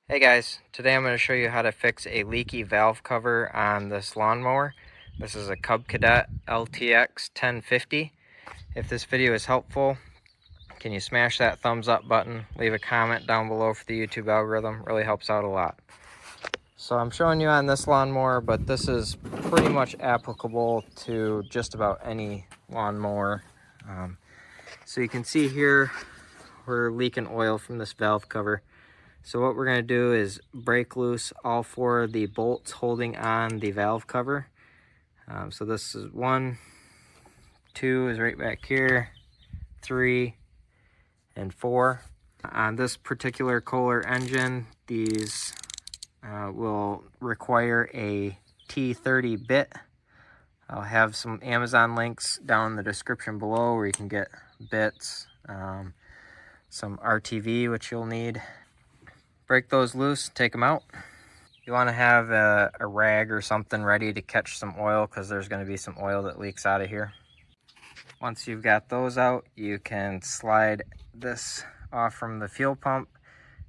Hey guys, today I'm going to show you how to fix a leaky valve cover on this lawnmower. This is a Cub Cadet LTX1050. If this video is helpful, can you smash that thumbs up button, leave a comment down below for the YouTube algorithm, really helps out a lot. So I'm showing you on this lawnmower, but this is pretty much applicable to just about any lawnmower. So you can see here we're leaking oil from this valve cover. So what we're going to do is break loose all four of the bolts holding on the valve cover. So this is 1, 2 is right back here, 3, and 4. On this particular Kohler engine, these will require a T30 bit. I'll have some Amazon links down in the description below where you can get bits, some RTV, which you'll need. Break those loose, take them out. You want to have a rag or something ready to catch some oil because there's going to be some oil that leaks out of here. Once you've got those out, you can slide this off from the fuel pump.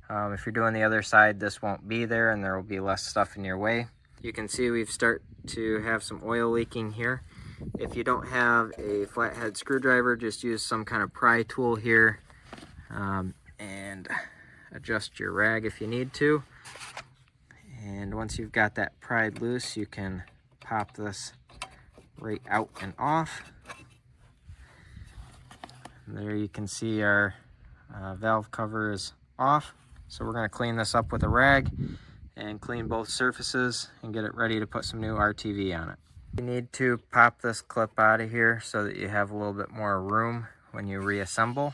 If you're doing the other side, this won't be there and there will be less stuff in your way. You can see we've started to have some oil leaking here. If you don't have a flathead screwdriver, just use some kind of pry tool here and adjust your rag if you need to. And once you've got that pried loose, you can pop this right out and off. And there you can see our valve cover is off. So we're going to clean this up with a rag and clean both surfaces and get it ready to put some new RTV on it. You need to pop this clip out of here so that you have a little bit more room when you reassemble.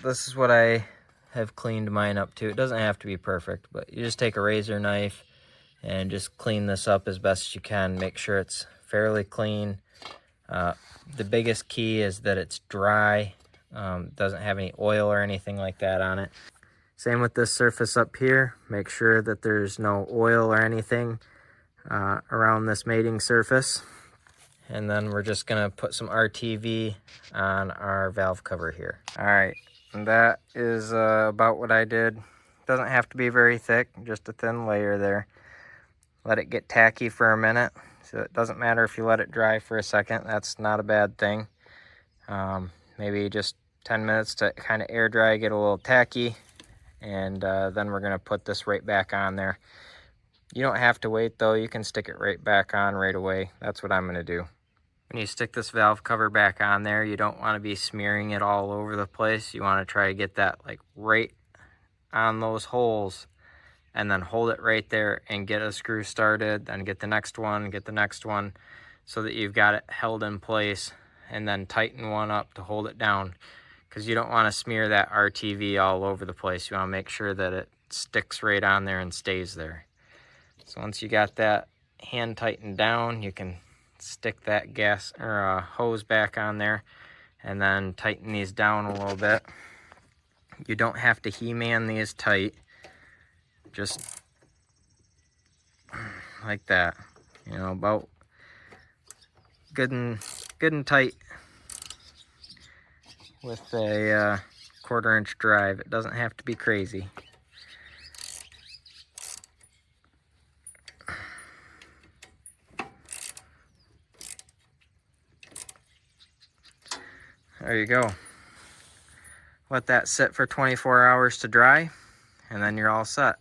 This is what I have cleaned mine up to. It doesn't have to be perfect, but you just take a razor knife and just clean this up as best you can. Make sure it's fairly clean. The biggest key is that it's dry, doesn't have any oil or anything like that on it. Same with this surface up here. Make sure that there's no oil or anything around this mating surface. And then we're just gonna put some RTV on our valve cover here. All right, and that is about what I did. Doesn't have to be very thick, just a thin layer there. Let it get tacky for a minute. So it doesn't matter if you let it dry for a second, that's not a bad thing. Maybe just 10 minutes to kind of air dry, get a little tacky, and then we're gonna put this right back on there. You don't have to wait though, you can stick it right back on right away. That's what I'm gonna do. When you stick this valve cover back on there, you don't want to be smearing it all over the place. You want to try to get that like right on those holes and then hold it right there and get a screw started, then get the next one, so that you've got it held in place, and then tighten one up to hold it down, because you don't want to smear that RTV all over the place. You want to make sure that it sticks right on there and stays there. So once you got that hand tightened down, you can stick that gas or hose back on there and then tighten these down a little bit. You don't have to He-Man these tight, just like that, you know, about good and tight with a 1/4 inch drive. It doesn't have to be crazy. There you go. Let that sit for 24 hours to dry, and then you're all set.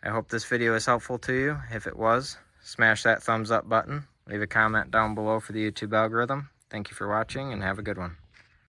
I hope this video is helpful to you. If it was, smash that thumbs up button. Leave a comment down below for the YouTube algorithm. Thank you for watching, and have a good one.